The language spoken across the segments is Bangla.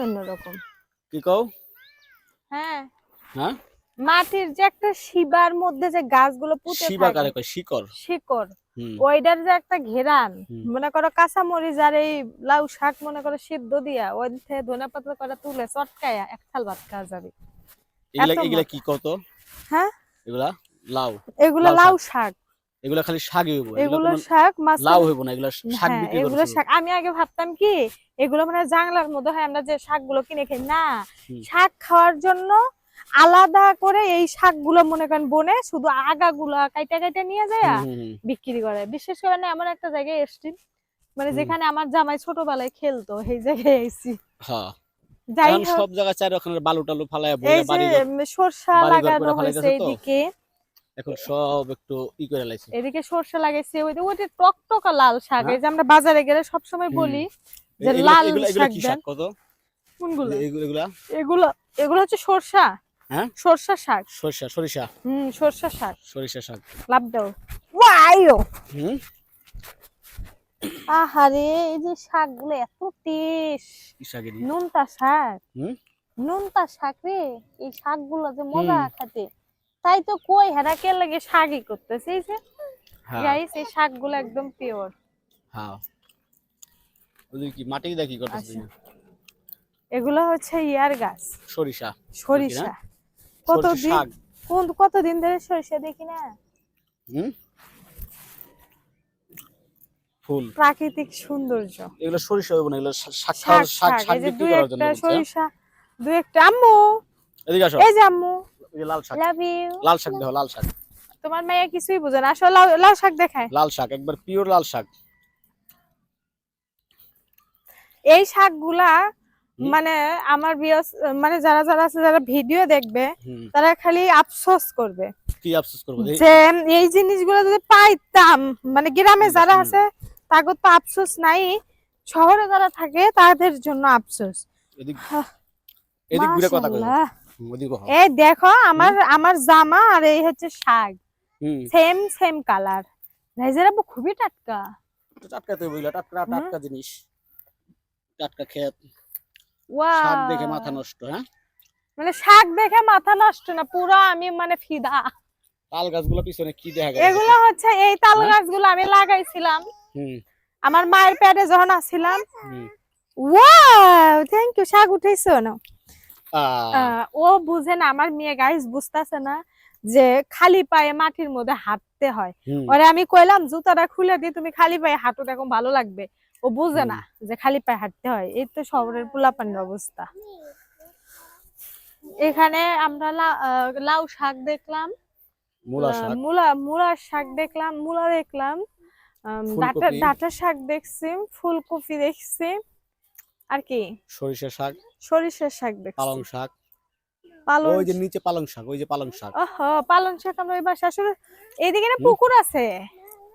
অন্যরকম। কি কও? হ্যাঁ হ্যাঁ, মাটির যে একটা শিবার মধ্যে যে গাছগুলো পুঁতে শিবা থাকে, কারে কয়? শিকড়। শিকড়, হুম ওইটার যে একটা ঘেরান, হুম। মনে করো কাঁচামরিচ আর এই লাউ শাক মনে করো সিদ্ধ দিয়া ওই থেকে ধনে পাতা করে তুলে চটকায়া এক থাল ভাত খাওয়া যাবে। এগুলা এত এগুলা মজা। কি কত? হ্যাঁ এগুলা লাউ। এগুলো লাউ শাক, এগুলা খালি শাকই হইব, এগুলা এগুলো কোনো শাক লাউ মাছের। হইব না, এগুলা শাক হ্যাঁ বিক্রি করে এগুলো শুধু। শাক, আমি আগে ভাবতাম কি এগুলো মানে জাংলার মধ্যে হয় আমরা যে শাকগুলো কিনে খাই না, হুম শাক খাওয়ার জন্য আলাদা করে এই শাকগুলো মনে করেন বনে শুধু আগাগুলা কাইটা কাইটা নিয়ে যায় হুম হুম বিক্রি করে। বিশেষ করে না এমন একটা জায়গায় এসছি মানে হুম। যেখানে আমার জামাই ছোটবেলায় খেলতো, সেই জায়গায় এসেছি। হ্যাঁ, যাই এখন হোক সব জায়গায় চার ওখানে বালু টালু ফালায় এই বইরা যে সরষা বাড়ি ঘর লাগানো করে হয়েছে ফালাইতেছে তো, এইদিকে, এখন সব একটু ই করে লাইছে। এদিকে সরষা লাগাইছে, ওইটা টকটকা লাল শাক, হ্যাঁ এই যে আমরা বাজারে গেলে সবসময় হুম। বলি যে এগুলা লাল এগুলা এগুলা শাক কি দেন। শাক কত? কোনগুলো? এগুলা এগুলা এগুলো এগুলো হচ্ছে সরষা, হ্যাঁ, সরষা শাক। সরিষা সরিষা সরষা শাক। সরিষা শাক। লাভ দাও। ওয়াইও হুম। আহারে এই যে শাকগুলো এত টেস্ট, কি শাকেরই? নুনতা শাক, হুম নুনতা শাক রে, এই শাকগুলো যে মজা হুম। খেতে। তাই তো কই হেরা কে লাগে শাকই করতেছে, এই যে হ্যাঁ গাইস এই শাকগুলো একদম পিওর। হ্যাঁ। ওই কি মাটি দিয়ে কি করতেছ আচ্ছা তুমি? এগুলো হচ্ছে ইয়ার গাছ, সরিষা নাকি না? সরিষা। সরিষা কতদিন, শাক। কতদিন ধরে সরিষা দেখি না। হুম। ফুল। প্রাকৃতিক সৌন্দর্য। এগুলো সরিষা হইব না, এগুলো শাক খাওয়ার শাক শাক শাক শাক এই যে বিক্রি দুই করার জন্য একটা বলছে। সরিষা, দুই একটা। আম্মু এদিকে আসো, এই যে আম্মু, এই যে লাল শাক। Love you. লাল শাক দেখো, লাল শাক। তোমার মেয়ে কিছুই বুঝে না, আসলে লাউ লাউ শাক দেখায়। লাল শাক একবার পিওর লাল শাক। এই শাকগুলা হুম মানে আমার বিয়স মানে যারা যারা আছে যারা ভিডিও দেখবে হুম। তারা খালি আফসোস করবে কি আফসোস করবো? যে এই জিনিসগুলো যদি পাইতাম, মানে গ্রামে যারা সামনে আছে তাদের তো আফসোস নাই, শহরে যারা থাকে তাদের জন্য আফসোস। এদিক এদিক ঘুরে কথা কইবো। মাশাআল্লাহ। ওদিক কহ। এই দেখো আমার আমার জামা আর এই হচ্ছে শাক হুম। Same same colour. নাইজেরা খুবই টাটকা। টাটকা তো বইলা, টাটকা টাটকা জিনিস, টাটকা খেত। শাক দেখে মাথা ওয়াও, নষ্ট। হ্যাঁ, মানে শাক দেখে মাথা নষ্ট না, পুরো আমি মানে ফিদা। তাল গাছগুলো পিছনে কি দেখা গেল? এগুলো হচ্ছে এই তাল হ্যাঁ? গাছগুলো আমি লাগাইছিলাম হুম আমার মায়ের পেটে যখন আসছিলাম। হুম। ওয়াও থ্যাংক ইউ, শাক উঠাইছো না। আহ ও বুঝে না, আমার মেয়ে গাইস বুঝতেছে না যে খালি পায়ে মাটির মধ্যে হাঁটতে হয়। হুম ওরে আমি কইলাম জুতাটা খুলে দি, তুমি খালি পায়ে হাঁটো দেখো ভালো লাগবে। ও বুঝে হুম। না যে খালি পায়ে হাঁটতে হয়। এই তো শহরের পোলাপানের অবস্থা। এখানে আমরা লাউ শাক দেখলাম, মূলা শাক, মূলার শাক দেখলাম, মূলা দেখলাম, ডাটা ফুলকপি, ডাটা শাক দেখছি, ফুলকপি দেখছি, আর কি সরিষা শাক, সরিষার শাক দেখছি, পালং শাক। পালং ওই যে নিচে পালং শাক, ওই যে পালং শাক। পালং শাক। আমরা ওই বাসা আসলে এইদিকে না হুম? পুকুর আছে।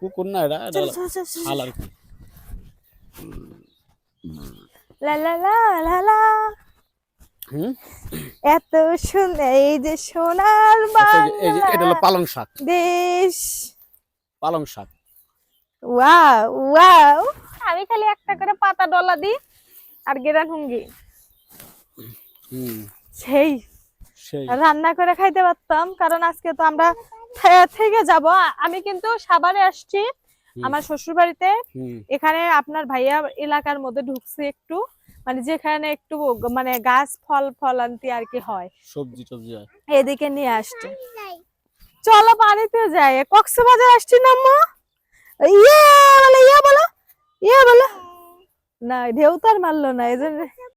পুকুর না, এটা এটা চল হলো চল চল চল। খাল আর কি। লা লা লা লা লা। হুম। এত সুন্দর এই যে সোনার আচ্ছা, এই যে এটা হলো পালং শাক, বাংলাদেশ। পালং শাক। ওয়াও ওয়াও, আমি খালি একটা করে পাতা ডলা দিই আর গেরান হুঙ্গি হুম। সেই সেই রান্না করে খাইতে পারতাম, কারণ আজকে তো আমরা থেকে যাব। আমি কিন্তু সাভারে আসছি আমার শ্বশুর বাড়িতে। হুম এখানে আপনার ভাইয়া এলাকার মধ্যে ঢুকছি একটু, মানে যেখানে একটু মানে গাছ ফল ফলান্তি আর কি হয়, সবজি টবজি হয়। এদিকে নিয়ে আসছে। চলো পানিতে যাই, কক্সবাজার আসছি না আম্মু? ইয়ে বলো, ইয়ে বলো, ইয়ে বলো না, ঢেউ তো আর মারলো না এই জন্য।